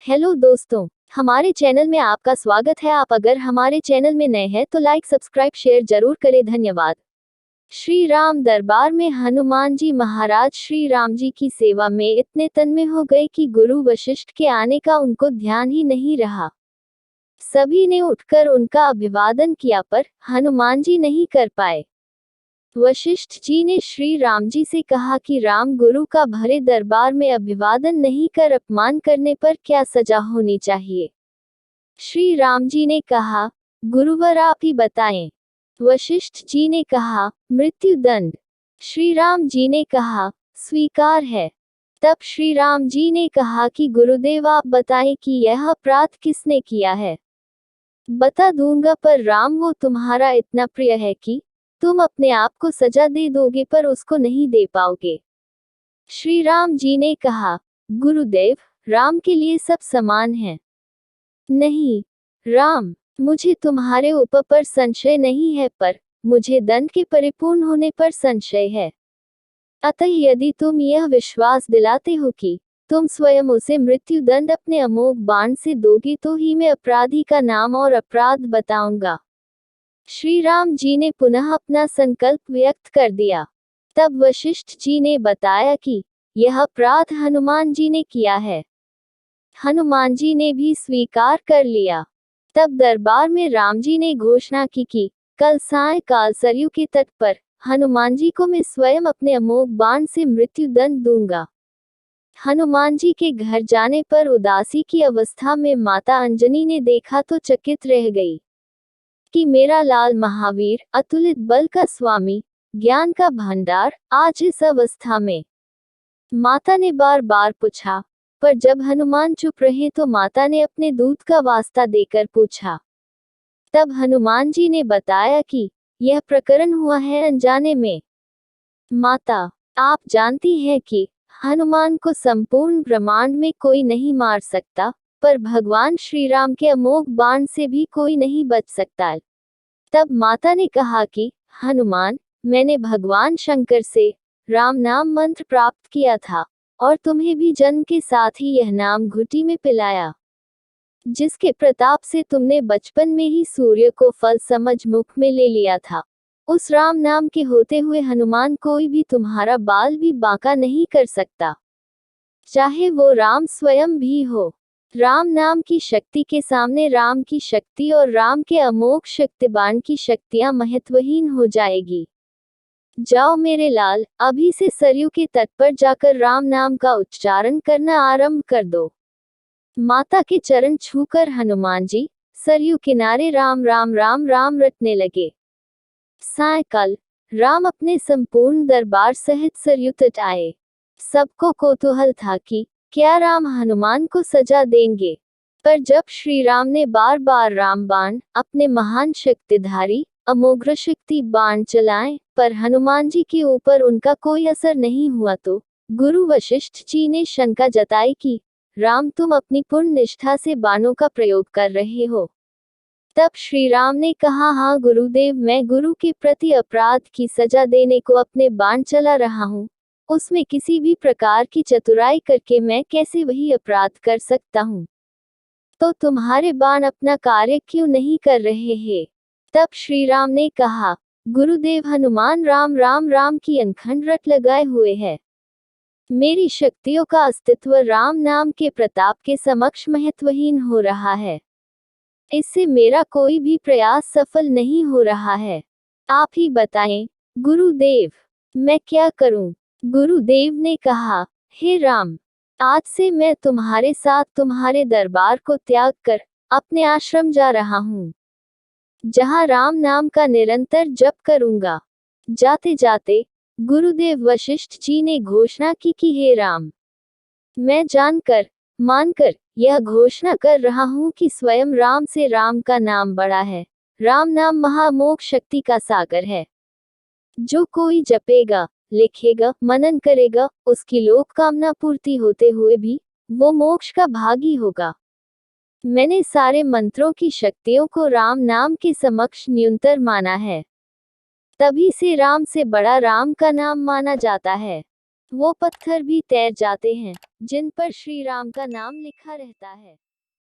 Hello दोस्तों, हमारे channel में आपका स्वागत है। आप अगर हमारे चैनल में नए हैं तो लाइक सब्सक्राइब शेयर जरूर करें। धन्यवाद। श्री राम दरबार में हनुमान जी महाराज श्री राम जी की सेवा में इतने तन्मय हो गए कि गुरु वशिष्ठ के आने का उनको ध्यान ही नहीं रहा। सभी ने उठकर उनका अभिवादन किया पर हनुमान जी नहीं कर पाए। वशिष्ठ जी ने श्री राम जी से कहा कि राम गुरु का भरे दरबार में अभिवादन नहीं कर अपमान करने पर क्या सजा होनी चाहिए। श्री राम जी ने कहा, गुरुवर आप ही बताएं। वशिष्ठ जी ने कहा, मृत्यु दंड। श्री राम जी ने कहा, स्वीकार है। तब श्री राम जी ने कहा कि गुरुदेव आप बताएं कि यह अपराध किसने किया है। बता दूंगा पर राम वो तुम्हारा इतना प्रिय है कि तुम अपने आप को सजा दे दोगे पर उसको नहीं दे पाओगे। श्री राम जी ने कहा, गुरुदेव राम के लिए सब समान है। नहीं राम, मुझे तुम्हारे ऊपर पर संशय नहीं है पर मुझे दंड के परिपूर्ण होने पर संशय है। अतः यदि तुम यह विश्वास दिलाते हो कि तुम स्वयं उसे मृत्यु दंड अपने अमोघ बाण से दोगे तो ही मैं अपराधी का नाम और अपराध बताऊंगा। श्री राम जी ने पुनः अपना संकल्प व्यक्त कर दिया। तब वशिष्ठ जी ने बताया कि यह अपराध हनुमान जी ने किया है। हनुमान जी ने भी स्वीकार कर लिया। तब दरबार में राम जी ने घोषणा की कि कल सायंकाल सरयू के तट पर हनुमान जी को मैं स्वयं अपने अमोघ बाण से मृत्यु दंड दूंगा। हनुमान जी के घर जाने पर उदासी की अवस्था में माता अंजनी ने देखा तो चकित रह गई कि मेरा लाल महावीर, अतुलित बल का स्वामी, ज्ञान का भंडार आज इस अवस्था में। माता ने बार बार पूछा, पर जब हनुमान चुप रहे तो माता ने अपने दूत का वास्ता देकर पूछा। तब हनुमान जी ने बताया कि यह प्रकरण हुआ है अनजाने में। माता, आप जानती हैं कि हनुमान को संपूर्ण ब्रह्मांड में कोई नहीं मार सकता, पर भगवान श्री राम के अमोघ बाण से भी कोई नहीं बच सकता। तब माता ने कहा कि हनुमान, मैंने भगवान शंकर से राम नाम मंत्र प्राप्त किया था और तुम्हें भी जन्म के साथ ही यह नाम घुटी में पिलाया, जिसके प्रताप से तुमने बचपन में ही सूर्य को फल समझ मुख में ले लिया था। उस राम नाम के होते हुए हनुमान कोई भी तुम्हारा बाल भी बांका नहीं कर सकता, चाहे वो राम स्वयं भी हो। राम नाम की शक्ति के सामने राम की शक्ति और राम के अमोघ शक्तिबाण की शक्तियां महत्वहीन हो जाएगी। जाओ मेरे लाल, अभी से सरयू के तट पर जाकर राम नाम का उच्चारण करना आरंभ कर दो। माता के चरण छूकर हनुमान जी सरयू किनारे राम राम राम राम रटने लगे। सायंकाल राम अपने संपूर्ण दरबार सहित सरयू तट आए। सबको कौतूहल था कि क्या राम हनुमान को सजा देंगे, पर जब श्री राम ने बार बार राम बाण अपने महान शक्तिधारी अमोघ शक्ति बाण चलाए पर हनुमान जी के ऊपर उनका कोई असर नहीं हुआ तो गुरु वशिष्ठ जी ने शंका जताई कि राम तुम अपनी पूर्ण निष्ठा से बाणों का प्रयोग कर रहे हो। तब श्री राम ने कहा, हाँ गुरुदेव, मैं गुरु के प्रति अपराध की सजा देने को अपने बाण चला रहा हूँ, उसमें किसी भी प्रकार की चतुराई करके मैं कैसे वही अपराध कर सकता हूँ। तो तुम्हारे बाण अपना कार्य क्यों नहीं कर रहे हैं। तब श्री राम ने कहा, गुरुदेव हनुमान राम राम राम की अनखंड रट लगाए हुए है। मेरी शक्तियों का अस्तित्व राम नाम के प्रताप के समक्ष महत्वहीन हो रहा है। इससे मेरा कोई भी प्रयास सफल नहीं हो रहा है। आप ही बताएं गुरुदेव, मैं क्या करूं। गुरुदेव ने कहा, हे राम, आज से मैं तुम्हारे साथ तुम्हारे दरबार को त्याग कर अपने आश्रम जा रहा हूँ, जहाँ राम नाम का निरंतर जप करूंगा। जाते जाते गुरुदेव वशिष्ठ जी ने घोषणा की कि हे राम, मैं जानकर मानकर यह घोषणा कर रहा हूँ कि स्वयं राम से राम का नाम बड़ा है। राम नाम महामोघ शक्ति का सागर है। जो कोई जपेगा, लिखेगा, मनन करेगा, उसकी लोक कामना पूर्ति होते हुए भी वो मोक्ष का भागी होगा। मैंने सारे मंत्रों की शक्तियों को राम नाम के समक्ष न्यूनतर माना है, तभी से राम से बड़ा राम का नाम माना जाता है। वो पत्थर भी तैर जाते हैं जिन पर श्री राम का नाम लिखा रहता है।